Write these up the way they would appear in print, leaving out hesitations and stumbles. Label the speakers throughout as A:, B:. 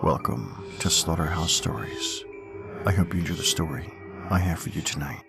A: Welcome to Slaughterhouse Stories. I hope you enjoy the story I have for you tonight.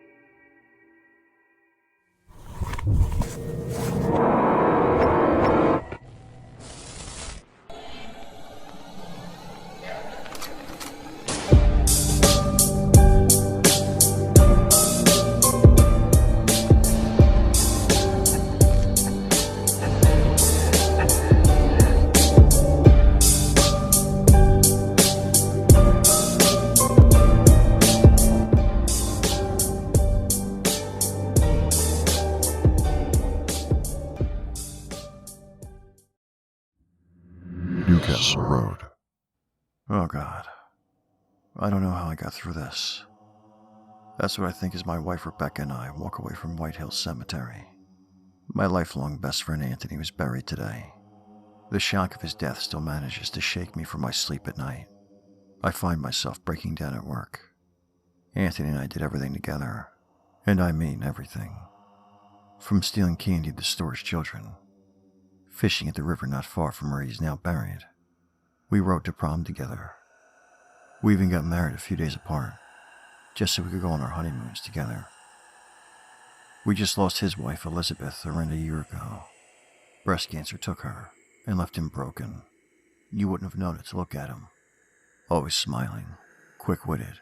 A: Newcastle Road. Oh God. I don't know how I got through this. That's what I think as my wife Rebecca and I walk away from White Hills Cemetery. My lifelong best friend Anthony was buried today. The shock of his death still manages to shake me from my sleep at night. I find myself breaking down at work. Anthony and I did everything together, and I mean everything. From stealing candy at the store's children, fishing at the river not far from where he's now buried. We rode to prom together. We even got married a few days apart, just so we could go on our honeymoons together. We just lost his wife, Elizabeth, around a year ago. Breast cancer took her and left him broken. You wouldn't have known it to look at him. Always smiling, quick-witted,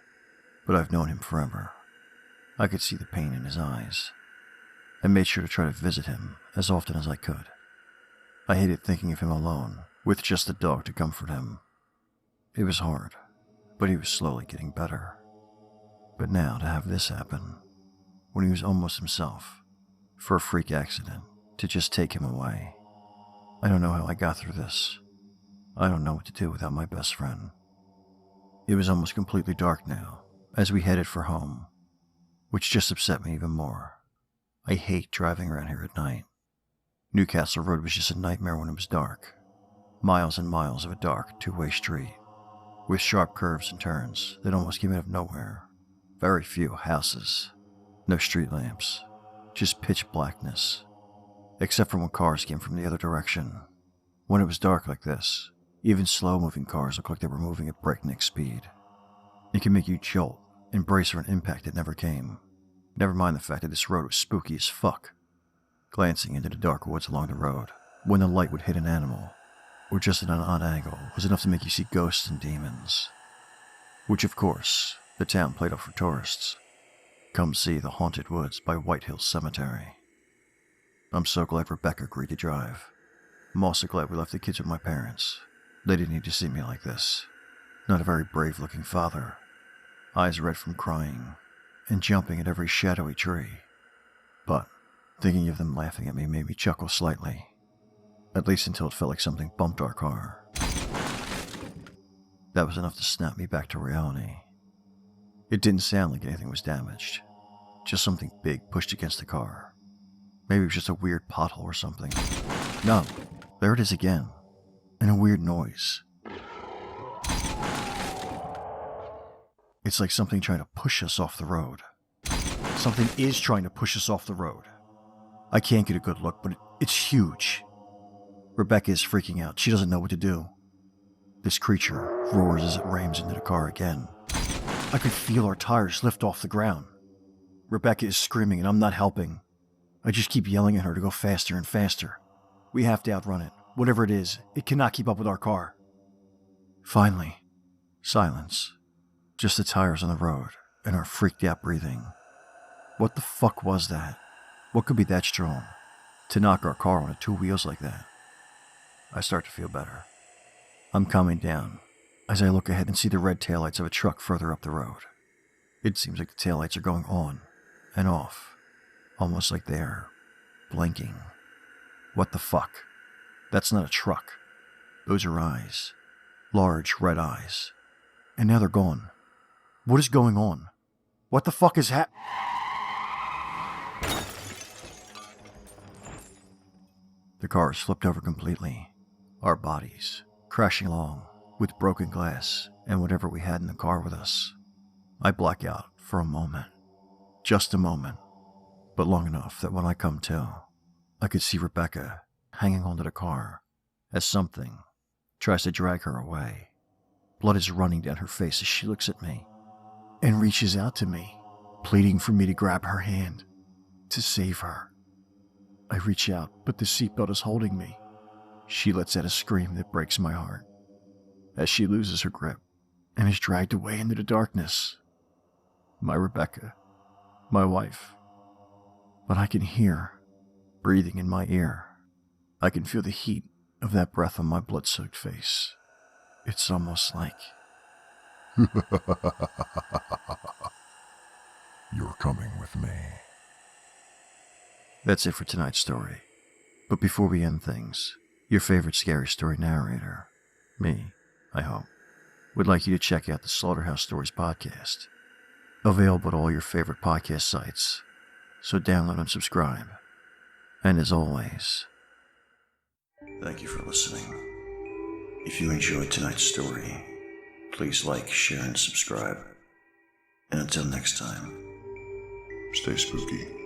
A: but I've known him forever. I could see the pain in his eyes. I made sure to try to visit him as often as I could. I hated thinking of him alone, with just a dog to comfort him. It was hard, but he was slowly getting better. But now to have this happen, when he was almost himself, for a freak accident, to just take him away. I don't know how I got through this. I don't know what to do without my best friend. It was almost completely dark now, as we headed for home, which just upset me even more. I hate driving around here at night. Newcastle Road was just a nightmare when it was dark. Miles and miles of a dark, two-way street, with sharp curves and turns that almost came out of nowhere. Very few houses, no street lamps, just pitch blackness, except for when cars came from the other direction. When it was dark like this, even slow-moving cars looked like they were moving at breakneck speed. It can make you jolt and brace for an impact that never came. Never mind the fact that this road was spooky as fuck. Glancing into the dark woods along the road, when the light would hit an animal, or just at an odd angle, was enough to make you see ghosts and demons. Which, of course, the town played up for tourists. Come see the Haunted Woods by White Hills Cemetery. I'm so glad Rebecca agreed to drive. I'm also glad we left the kids with my parents. They didn't need to see me like this. Not a very brave-looking father. Eyes red from crying, and jumping at every shadowy tree. But thinking of them laughing at me made me chuckle slightly. At least until it felt like something bumped our car. That was enough to snap me back to reality. It didn't sound like anything was damaged. Just something big pushed against the car. Maybe it was just a weird pothole or something. No, there it is again. And a weird noise. It's like something trying to push us off the road. Something is trying to push us off the road. I can't get a good look, but it's huge. Rebecca is freaking out. She doesn't know what to do. This creature roars as it rams into the car again. I could feel our tires lift off the ground. Rebecca is screaming and I'm not helping. I just keep yelling at her to go faster and faster. We have to outrun it. Whatever it is, it cannot keep up with our car. Finally, silence. Just the tires on the road and our freaked out breathing. What the fuck was that? What could be that strong to knock our car on two wheels like that? I start to feel better. I'm calming down as I look ahead and see the red taillights of a truck further up the road. It seems like the taillights are going on and off, almost like they're blinking. What the fuck? That's not a truck. Those are eyes. Large red eyes. And now they're gone. What is going on? What the fuck is The car is flipped over completely. Our bodies crashing along with broken glass and whatever we had in the car with us. I black out for a moment. Just a moment. But long enough that when I come to, I could see Rebecca hanging onto the car as something tries to drag her away. Blood is running down her face as she looks at me and reaches out to me, pleading for me to grab her hand, to save her. I reach out, but the seatbelt is holding me. She lets out a scream that breaks my heart as she loses her grip and is dragged away into the darkness. My Rebecca, my wife. But I can hear breathing in my ear. I can feel the heat of that breath on my blood-soaked face. It's almost like...
B: You're coming with me.
A: That's it for tonight's story. But before we end things, your favorite scary story narrator, me, I hope, would like you to check out the Slaughterhouse Stories podcast. Available at all your favorite podcast sites. So download and subscribe. And as always, thank you for listening. If you enjoyed tonight's story, please like, share, and subscribe. And until next time,
B: Stay spooky.